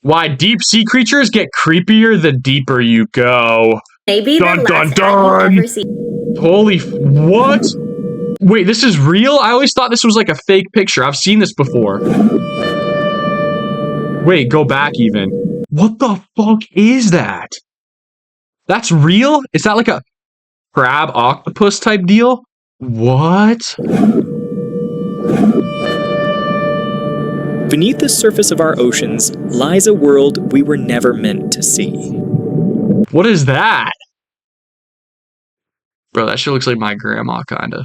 Why deep sea creatures get creepier the deeper you go. Maybe Dun, the dun, last dun. ad you've ever seen. Holy what? Wait, this is real? I always thought this was like a fake picture. I've seen this before. Wait, go back even. What the fuck is that? That's real? Is that like a crab octopus type deal? What? Beneath the surface of our oceans lies a world we were never meant to see. What is that? Bro, that shit looks like my grandma, kinda.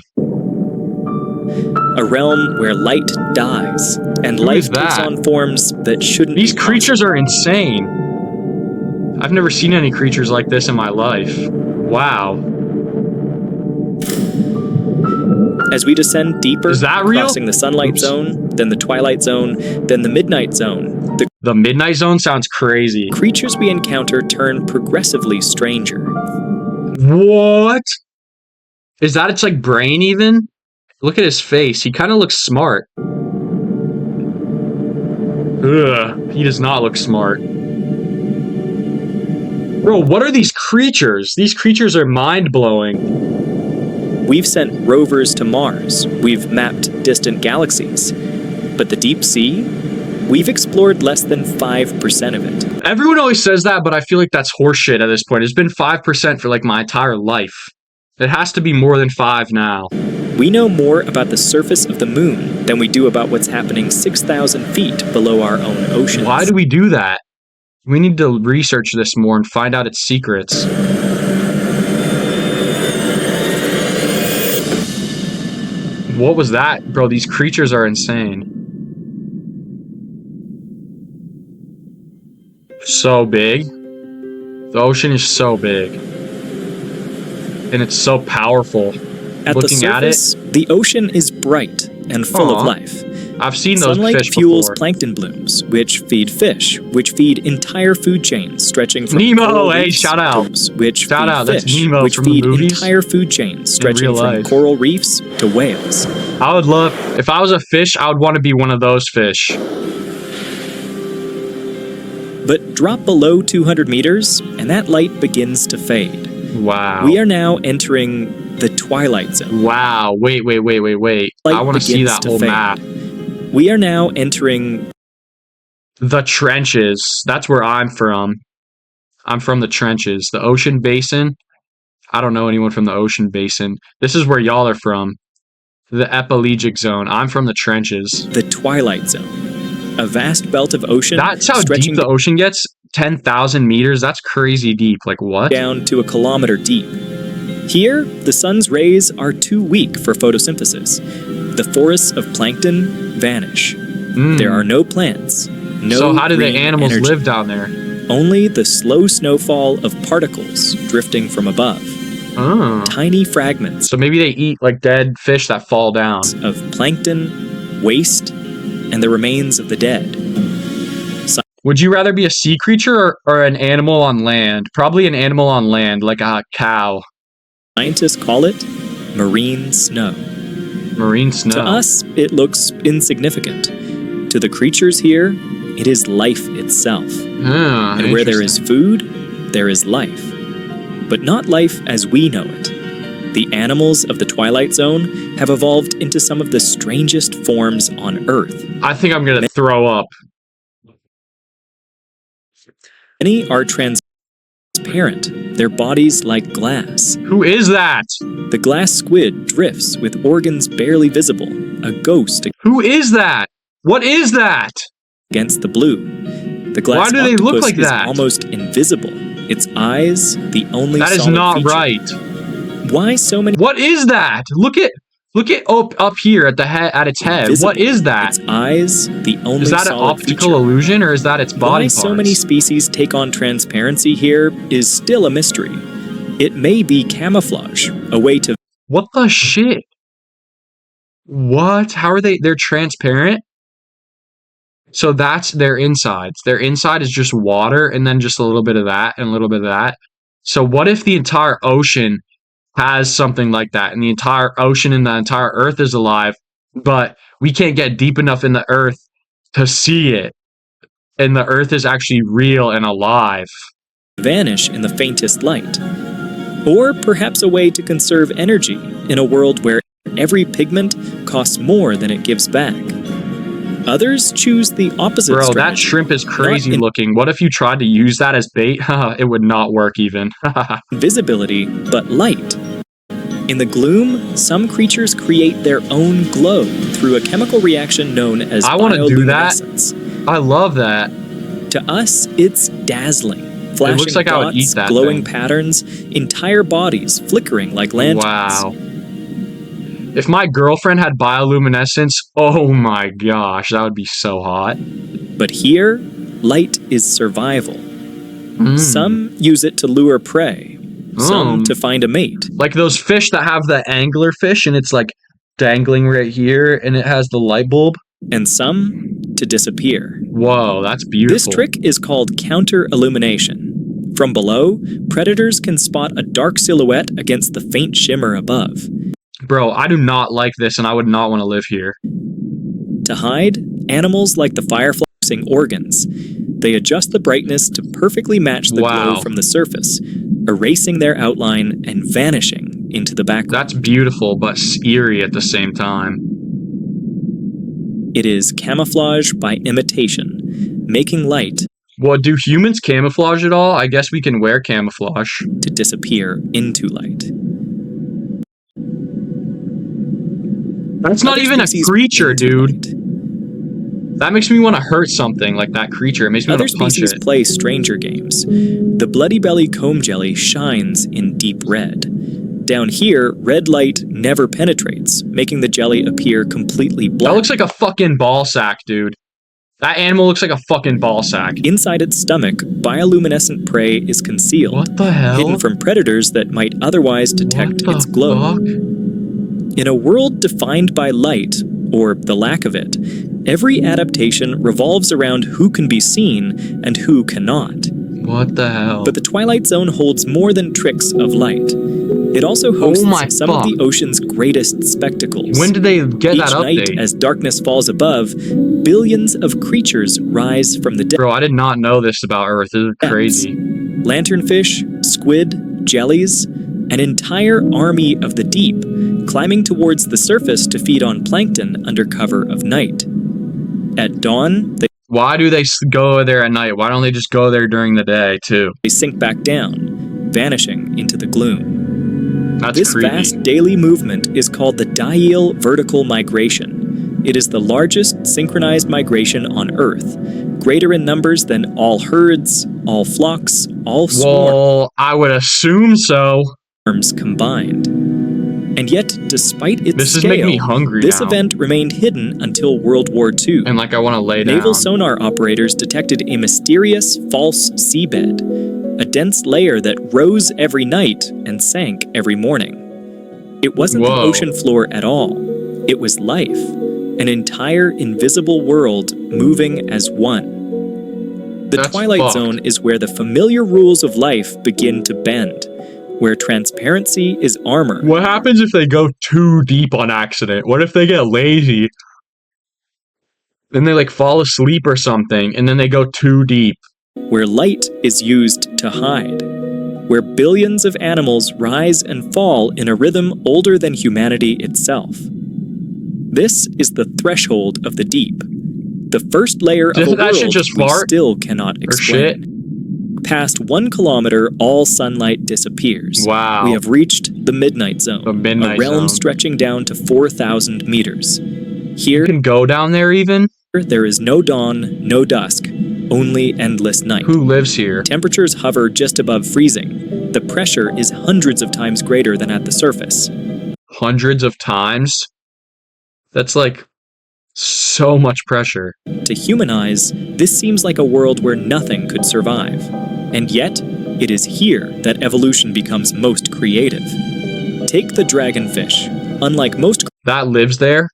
A realm where light dies and Who is life takes that? on forms that shouldn't These be creatures are insane. I've never seen any creatures like this in my life. Wow. possible. As we descend deeper, Is that real? crossing the sunlight zone, then the twilight zone, then the midnight zone, The midnight zone sounds crazy. creatures we encounter turn progressively stranger. What? Is that its like brain even? Look at his face. He kind of looks smart. Ugh, he does not look smart. Bro, what are these creatures? These creatures are mind-blowing. We've sent rovers to Mars. We've mapped distant galaxies. But the deep sea? We've explored less than 5% of it. Everyone always says that, but I feel like that's horseshit at this point. It's been 5% for like my entire life. It has to be more than 5 now. We know more about the surface of the moon than we do about what's happening 6,000 feet below our own oceans. Why do we do that? We need to research this more and find out its secrets. What was that? Bro, these creatures are insane. So big. The ocean is so big. And it's so powerful. At Looking the at it, surface, the ocean is bright and full of life. I've seen those Sunlight fish fuels before. plankton blooms, which feed fish, which feed entire food chains stretching from Nemo, coral hey, reefs, shout out. which Shout feed out, that's fish, Nemo which from the feed movies. entire food chains stretching real from life. coral reefs to whales. I would love, if I was a fish, I would want to be one of those fish. But drop below 200 meters, and that light begins to fade. Wow. We are now entering the twilight zone. Wow. Wait. I Light want to see begins that to whole fade. map. We are now entering The trenches. That's where I'm from. I'm from the trenches. The ocean basin. I don't know anyone from the ocean basin. This is where y'all are from. The epilegic zone. I'm from the trenches. the twilight zone, a vast belt of ocean That's how stretching deep the ocean gets. 10,000 meters. That's crazy deep. Like what? down to a kilometer deep. Here, the sun's rays are too weak for photosynthesis. The forests of plankton vanish. Mm. There are no plants, no So how do the green animals energy. live down there? Only the slow snowfall of particles drifting from above. Oh. Tiny fragments So maybe they eat like dead fish that fall down. of plankton, waste, and the remains of the dead. Would you rather be a sea creature or an animal on land? Probably an animal on land, like a cow. Scientists call it marine snow. Marine snow. To us, it looks insignificant. To the creatures here, it is life itself. And where there is food, there is life. But not life as we know it. The animals of the Twilight Zone have evolved into some of the strangest forms on Earth. I think I'm gonna throw up. Many are transparent, their bodies like glass. Who is that? The glass squid drifts with organs barely visible, a ghost Who is that? What is that? against the blue. The glass Why do they look octopus like is that? almost invisible. Its eyes, the only That is solid not feature. right. Why so many What is that? Look at up here at the head at its head. Invisible. What is that? Its eyes, the only Is that an solid optical feature. illusion or is that its body Why parts? so many species take on transparency here is still a mystery. It may be camouflage, a way to What the shit? What? How are they? They're transparent? So that's their insides. Their inside is just water and then just a little bit of that and a little bit of that. So what if the entire ocean has something like that and the entire ocean and the entire earth is alive, but we can't get deep enough in the earth to see it? And the Earth is actually real and alive. Vanish in the faintest light. Or perhaps a way to conserve energy in a world where every pigment costs more than it gives back. Others choose the opposite Bro, strategy. that shrimp is crazy looking. What if you tried to use that as bait? It would not work even. Visibility, but light. In the gloom, some creatures create their own glow through a chemical reaction known as bioluminescence. I love that. To us, it's dazzling. Flashing it looks like dots, I would eat that glowing thing. patterns, entire bodies flickering like lanterns. Wow. If my girlfriend had bioluminescence, oh my gosh, that would be so hot. But here, light is survival. Some use it to lure prey, some to find a mate. Like those fish that have the angler fish and it's like dangling right here and it has the light bulb. And some to disappear. Whoa, that's beautiful. This trick is called counter-illumination. From below, predators can spot a dark silhouette against the faint shimmer above. Bro, I do not like this and I would not want to live here. To hide, animals like the firefly using organs. They adjust the brightness to perfectly match the glow from the surface, erasing their outline and vanishing into the background. That's beautiful, but eerie at the same time. It is camouflage by imitation, making light. Well, do humans camouflage at all? I guess we can wear camouflage. To disappear into light. That's not even a creature, dude. That makes me want to hurt something like that creature. It makes me want to punch it. Other species play stranger games. The bloody belly comb jelly shines in deep red. Down here, red light never penetrates, making the jelly appear completely black. That looks like a fucking ball sack, dude. That animal looks like a fucking ball sack. Inside its stomach, bioluminescent prey is concealed. What the hell? Hidden from predators that might otherwise detect its glow. Fuck? In a world defined by light, or the lack of it, every adaptation revolves around who can be seen and who cannot. What the hell? But the Twilight Zone holds more than tricks of light. It also hosts some of the ocean's greatest spectacles. When did they get that update? Each night, as darkness falls above, billions of creatures rise from the depths. Bro, I did not know this about Earth. This is crazy. Lanternfish, squid, jellies, an entire army of the deep, climbing towards the surface to feed on plankton under cover of night. At dawn, why do they go there at night? Why don't they just go there during the day, too? They sink back down, vanishing into the gloom. That's creepy. This vast daily movement is called the diel vertical migration. It is the largest synchronized migration on Earth, greater in numbers than all herds, all flocks, all swarms. Well, I would assume so. Combined. And yet, despite its this is making me hungry this now. Event remained hidden until World War II. And like I want to lay down. Naval sonar operators detected a mysterious false seabed, a dense layer that rose every night and sank every morning. It wasn't the ocean floor at all. It was life, an entire invisible world moving as one. The Twilight Zone is where the familiar rules of life begin to bend, where transparency is armor. What happens if they go too deep on accident? What if they get lazy? Then they like fall asleep or something, and then they go too deep. Where light is used to hide. Where billions of animals rise and fall in a rhythm older than humanity itself. This is the threshold of the deep. The first layer of a world we still cannot explain. Past 1 kilometer, all sunlight disappears. Wow. We have reached the midnight zone, a realm stretching down to 4,000 meters. Here, you can go down there even? There is no dawn, no dusk, only endless night. Who lives here? Temperatures hover just above freezing. The pressure is hundreds of times greater than at the surface. Hundreds of times? That's like so much pressure. To human eyes, this seems like a world where nothing could survive. And yet, it is here that evolution becomes most creative. Take the dragonfish. Unlike most that lives there?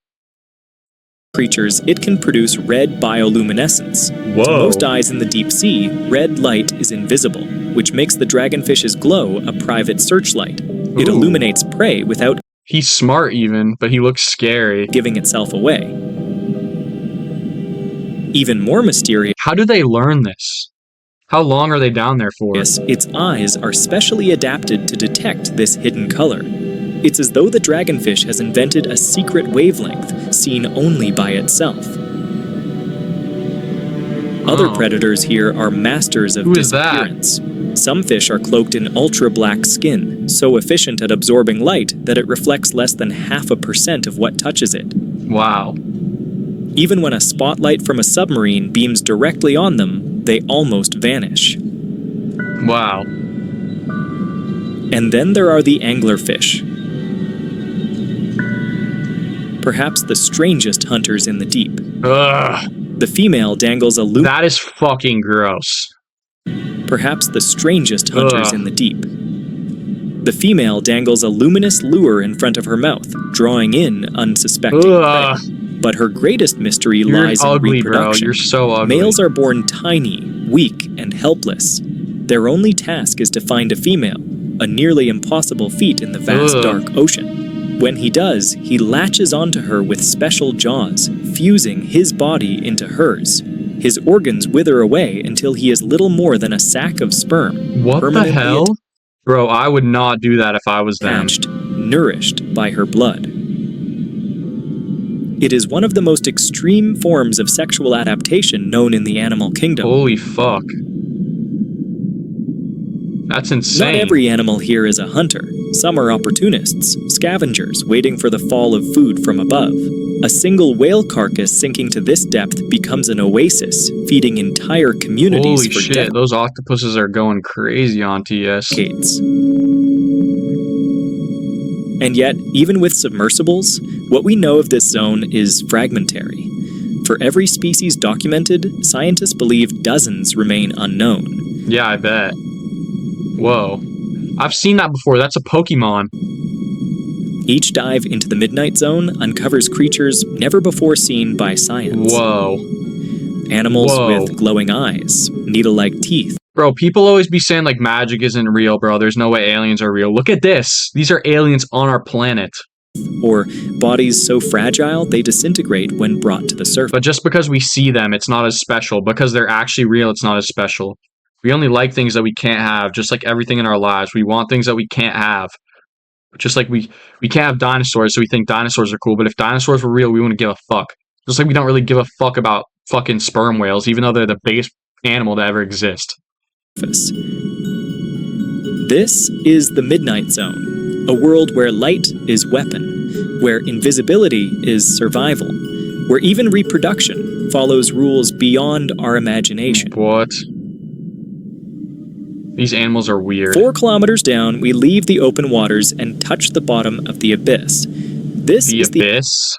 Creatures, it can produce red bioluminescence. Whoa. To most eyes in the deep sea, red light is invisible, which makes the dragonfish's glow a private searchlight. It illuminates prey without... He's smart even, but he looks scary. ...giving itself away. Even more mysterious, How do they learn this? How long are they down there for? its eyes are specially adapted to detect this hidden color. It's as though the dragonfish has invented a secret wavelength seen only by itself. Other predators here are masters of disappearance. Some fish are cloaked in ultra-black skin, so efficient at absorbing light that it reflects less than 0.5% of what touches it. Wow. Even when a spotlight from a submarine beams directly on them, they almost vanish. Wow. And then there are the anglerfish. Perhaps the strangest hunters in the deep. Ugh. The female dangles a That is fucking gross. Perhaps the strangest hunters in the deep. The female dangles a luminous lure in front of her mouth, drawing in unsuspecting prey. But her greatest mystery lies in reproduction. Bro. You're so ugly. Males are born tiny, weak, and helpless. Their only task is to find a female, a nearly impossible feat in the vast dark ocean. When he does, he latches onto her with special jaws, fusing his body into hers. His organs wither away until he is little more than a sack of sperm. What the hell? Bro, I would not do that if I was them. Nourished by her blood. It is one of the most extreme forms of sexual adaptation known in the animal kingdom. Holy fuck. That's insane. Not every animal here is a hunter. Some are opportunists, scavengers waiting for the fall of food from above. A single whale carcass sinking to this depth becomes an oasis, feeding entire communities Holy for shit, those octopuses are going crazy on TS. decades. And yet, even with submersibles, what we know of this zone is fragmentary. For every species documented, scientists believe dozens remain unknown. Yeah, I bet. Whoa. I've seen that before. That's a Pokemon. Each dive into the Midnight Zone uncovers creatures never before seen by science. Whoa. Animals with glowing eyes, needle-like teeth. Bro, people always be saying like magic isn't real, bro. There's no way aliens are real. Look at this. These are aliens on our planet. Or bodies so fragile they disintegrate when brought to the surface. But just because we see them, it's not as special. Because they're actually real, it's not as special. We only like things that we can't have, just like everything in our lives. We want things that we can't have. Just like we can't have dinosaurs, so we think dinosaurs are cool. But if dinosaurs were real, we wouldn't give a fuck. Just like we don't really give a fuck about fucking sperm whales, even though they're the biggest animal to ever exist. This is the Midnight Zone, a world where light is weapon, where invisibility is survival, where even reproduction follows rules beyond our imagination. What? These animals are weird. 4 kilometers down, we leave the open waters and touch the bottom of the abyss. This is the Abyss?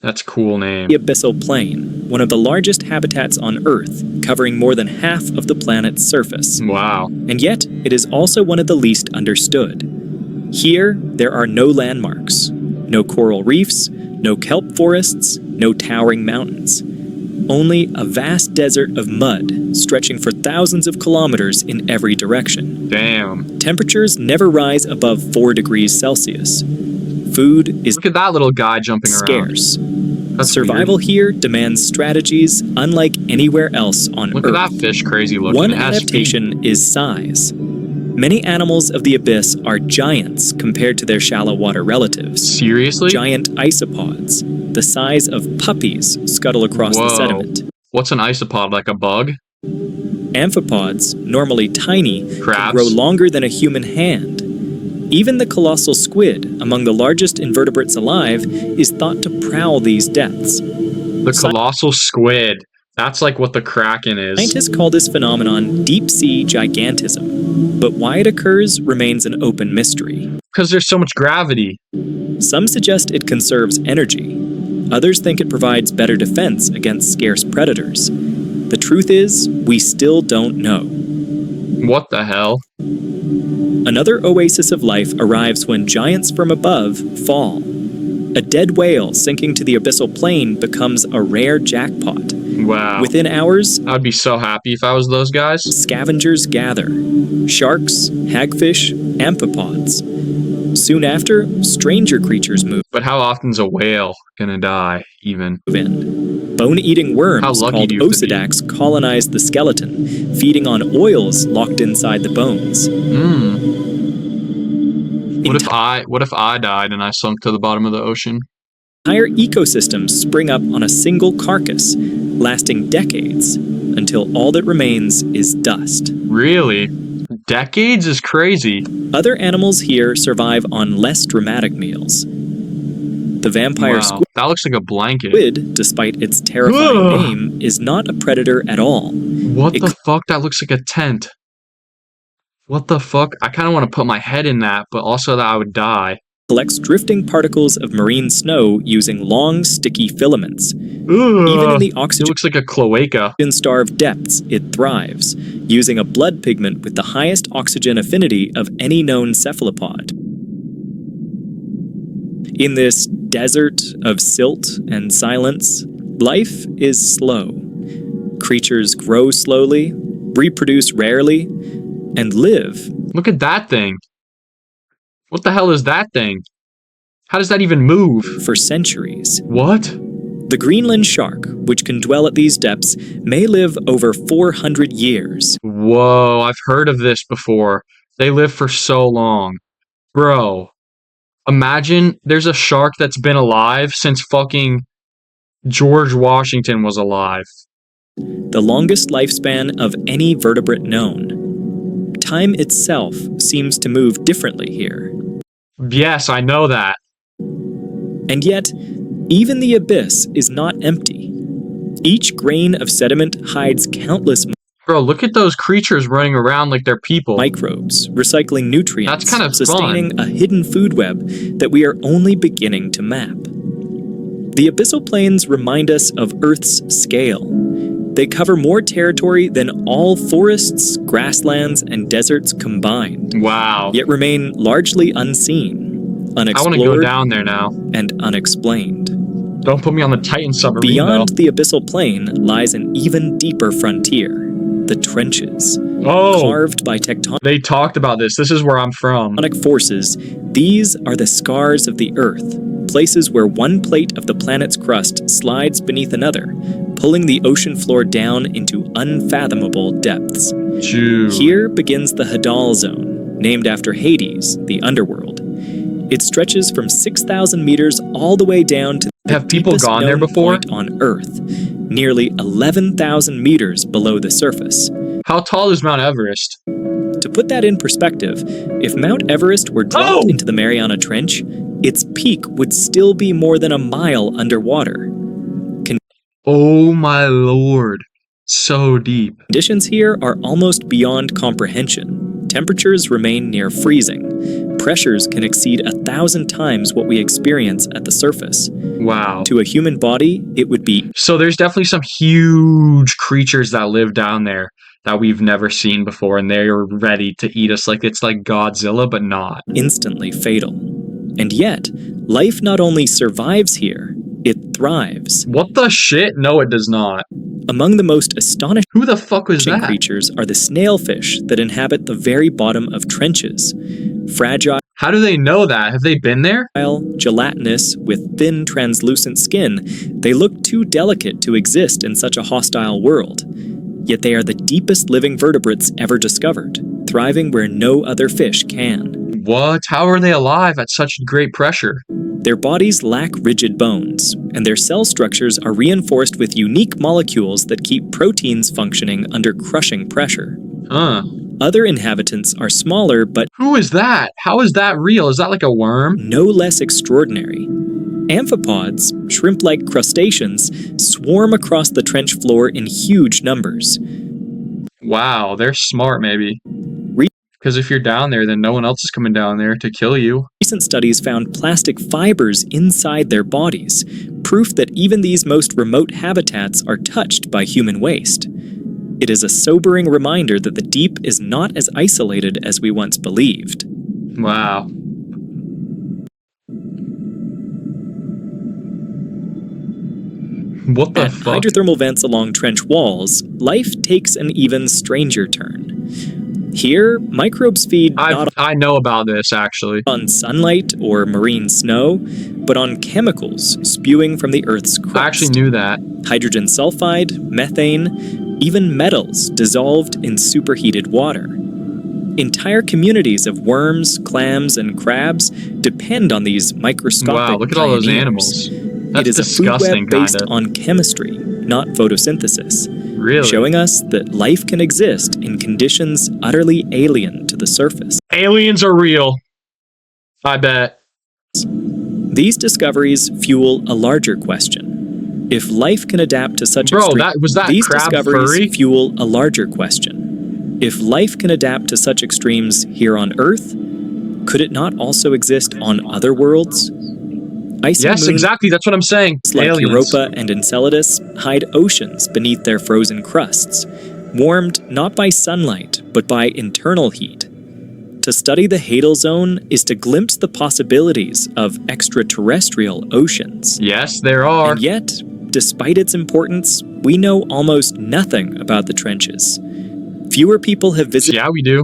That's a cool name. The abyssal plain, one of the largest habitats on Earth, covering more than half of the planet's surface. Wow. And yet, it is also one of the least understood. Here, there are no landmarks, no coral reefs, no kelp forests, no towering mountains. Only a vast desert of mud, stretching for thousands of kilometers in every direction. Damn. Temperatures never rise above 4 degrees Celsius. Food is Look at that little guy jumping scarce. around. That's Survival weird. here demands strategies unlike anywhere else on Look Earth. at that fish crazy looking. One It has adaptation is size. Many animals of the abyss are giants compared to their shallow water relatives. Seriously? Giant isopods, the size of puppies, scuttle across the sediment. What's an isopod, like a bug? Amphipods, normally tiny, Crabs? can grow longer than a human hand. Even the colossal squid, among the largest invertebrates alive, is thought to prowl these depths. The colossal squid. That's like what the Kraken is. Scientists call this phenomenon deep-sea gigantism, but why it occurs remains an open mystery. Because there's so much gravity. Some suggest it conserves energy. Others think it provides better defense against scarce predators. The truth is, we still don't know. What the hell? Another oasis of life arrives when giants from above fall. A dead whale sinking to the abyssal plain becomes a rare jackpot. Wow. Within hours, I'd be so happy if I was those guys. scavengers gather. Sharks, hagfish, amphipods. Soon after, stranger creatures move But how often's a whale gonna die, even? in. Bone-eating worms How lucky called do you have to be? osidax colonize the skeleton, feeding on oils locked inside the bones. What if I died and I sunk to the bottom of the ocean? Entire ecosystems spring up on a single carcass, lasting decades, until all that remains is dust. Really? Decades is crazy. Other animals here survive on less dramatic meals. The vampire Wow, that looks like a blanket. squid, despite its terrifying name, is not a predator at all. What the fuck? That looks like a tent. What the fuck? I kind of want to put my head in that, but also that I would die. Collects drifting particles of marine snow using long, sticky filaments. Ugh, Even in the it looks like a cloaca. oxygen-starved depths, it thrives, using a blood pigment with the highest oxygen affinity of any known cephalopod. In this desert of silt and silence, life is slow. Creatures grow slowly, reproduce rarely, and live. Look at that thing. What the hell is that thing? How does that even move? For centuries. What? The Greenland shark, which can dwell at these depths, may live over 400 years. Whoa, I've heard of this before. They live for so long. Bro, imagine there's a shark that's been alive since fucking George Washington was alive. The longest lifespan of any vertebrate known. Time itself seems to move differently here. Yes, I know that. And yet, even the abyss is not empty. Each grain of sediment hides countless Bro, look at those creatures running around like they're people. microbes, recycling nutrients, That's kind of sustaining a hidden food web that we are only beginning to map. The abyssal plains remind us of Earth's scale. They cover more territory than all forests, grasslands, and deserts combined. Wow. Yet remain largely unseen, I unexplored, want to go down there now. and unexplained. Don't put me on the Titan submarine, Beyond though. the abyssal plain lies an even deeper frontier, the trenches. Oh, Carved by tectonic they talked about this. This is where I'm from. forces, these are the scars of the Earth, places where one plate of the planet's crust slides beneath another, pulling the ocean floor down into unfathomable depths. Dude. Here begins the Hadal Zone, named after Hades, the underworld. It stretches from 6,000 meters all the way down to the Have people deepest gone there known before? point on Earth, nearly 11,000 meters below the surface. How tall is Mount Everest? To put that in perspective, if Mount Everest were dropped into the Mariana Trench, its peak would still be more than a mile underwater. Oh my lord. So deep. Conditions here are almost beyond comprehension. Temperatures remain near freezing. Pressures can exceed 1,000 times what we experience at the surface. Wow. To a human body, it would be So there's definitely some huge creatures that live down there that we've never seen before, and they're ready to eat us like it's like Godzilla, but not. instantly fatal. And yet, life not only survives here, it thrives. What the shit? No, it does not. Among the most astonishing Who the fuck was that? creatures are the snailfish that inhabit the very bottom of trenches. Fragile, How do they know that? Have they been there? gelatinous, with thin, translucent skin, they look too delicate to exist in such a hostile world. Yet they are the deepest living vertebrates ever discovered, thriving where no other fish can. What? How are they alive at such great pressure? Their bodies lack rigid bones, and their cell structures are reinforced with unique molecules that keep proteins functioning under crushing pressure. Huh. Other inhabitants are smaller but Who is that? How is that real? Is that like a worm? no less extraordinary. Amphipods, shrimp-like crustaceans, swarm across the trench floor in huge numbers. Wow, they're smart maybe. Because if you're down there, then no one else is coming down there to kill you. Recent studies found plastic fibers inside their bodies, proof that even these most remote habitats are touched by human waste. It is a sobering reminder that the deep is not as isolated as we once believed. Wow. What the At fuck? hydrothermal vents along trench walls, life takes an even stranger turn. Here, microbes feed not I know about this, actually. on sunlight or marine snow, but on chemicals spewing from the Earth's crust. I actually knew that. Hydrogen sulfide, methane, even metals dissolved in superheated water. Entire communities of worms, clams, and crabs depend on these microscopic Wow, look at all those pioneers. animals. That's It is disgusting, a food web based kinda. on chemistry, not photosynthesis, Really? showing us that life can exist in conditions utterly alien to the surface. Aliens are real. I bet. These discoveries fuel a larger question. If life can adapt to such Bro, that these crab discoveries furry? fuel a larger question. If life can adapt to such extremes here on Earth, could it not also exist on other worlds? Icy Yes, moons exactly. That's what I'm saying. like Aliens. Europa and Enceladus hide oceans beneath their frozen crusts, warmed not by sunlight, but by internal heat. To study the Hadal Zone is to glimpse the possibilities of extraterrestrial oceans. Yes, there are. And yet, despite its importance, we know almost nothing about the trenches. Fewer people have visited Yeah, we do.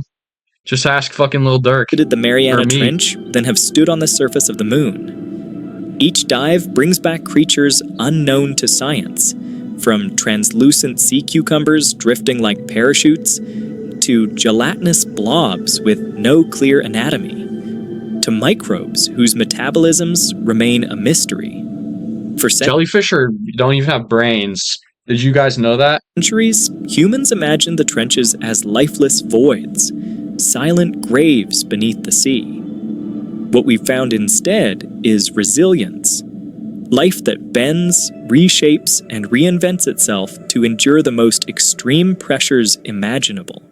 Just ask fucking Lil Durk. the Mariana Or me. Trench than have stood on the surface of the moon. Each dive brings back creatures unknown to science, from translucent sea cucumbers drifting like parachutes, to gelatinous blobs with no clear anatomy, to microbes whose metabolisms remain a mystery. For Jellyfish don't even have brains. Did you guys know that? centuries, humans imagined the trenches as lifeless voids, silent graves beneath the sea. What we found instead is resilience, life that bends, reshapes, and reinvents itself to endure the most extreme pressures imaginable.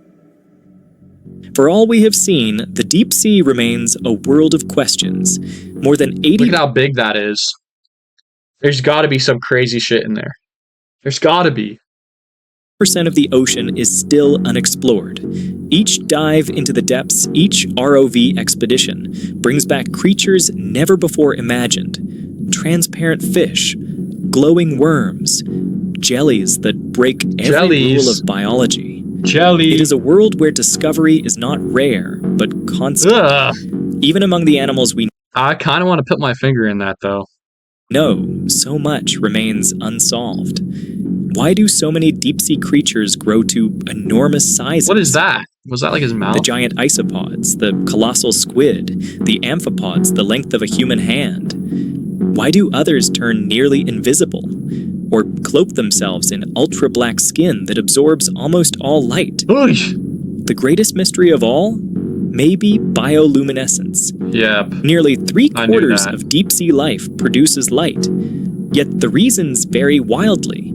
For all we have seen, the deep sea remains a world of questions. More than 80% Look at how big that is. There's got to be some crazy shit in there. There's got to be. of the ocean is still unexplored. Each dive into the depths, each ROV expedition, brings back creatures never before imagined. Transparent fish, glowing worms, jellies that break every rule of biology. Jelly. It is a world where discovery is not rare, but constant. Ugh. Even among the animals we I kind of want to put my finger in that, though. know, so much remains unsolved. Why do so many deep-sea creatures grow to enormous sizes? What is that? Was that like his mouth? The giant isopods, the colossal squid, the amphipods the length of a human hand. Why do others turn nearly invisible, or cloak themselves in ultra-black skin that absorbs almost all light? The greatest mystery of all may be bioluminescence. Yep. Nearly I knew three-quarters that. of deep-sea life produces light, yet the reasons vary wildly.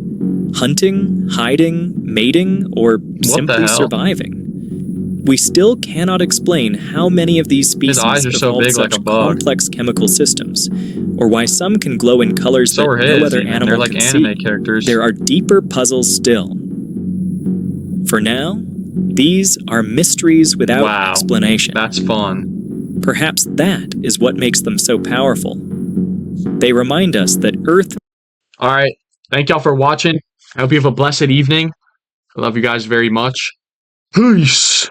Hunting, hiding, mating, or simply hell? surviving. We still cannot explain how many of these species eyes are so evolved big like such a bug. complex chemical systems, or why some can glow in colors So that are no his. other Even. animal They're like can anime see. characters. There are deeper puzzles still. For now, these are mysteries without Wow. explanation. That's fun. Perhaps that is what makes them so powerful. They remind us that Earth. All right. Thank y'all for watching. I hope you have a blessed evening. I love you guys very much. Peace.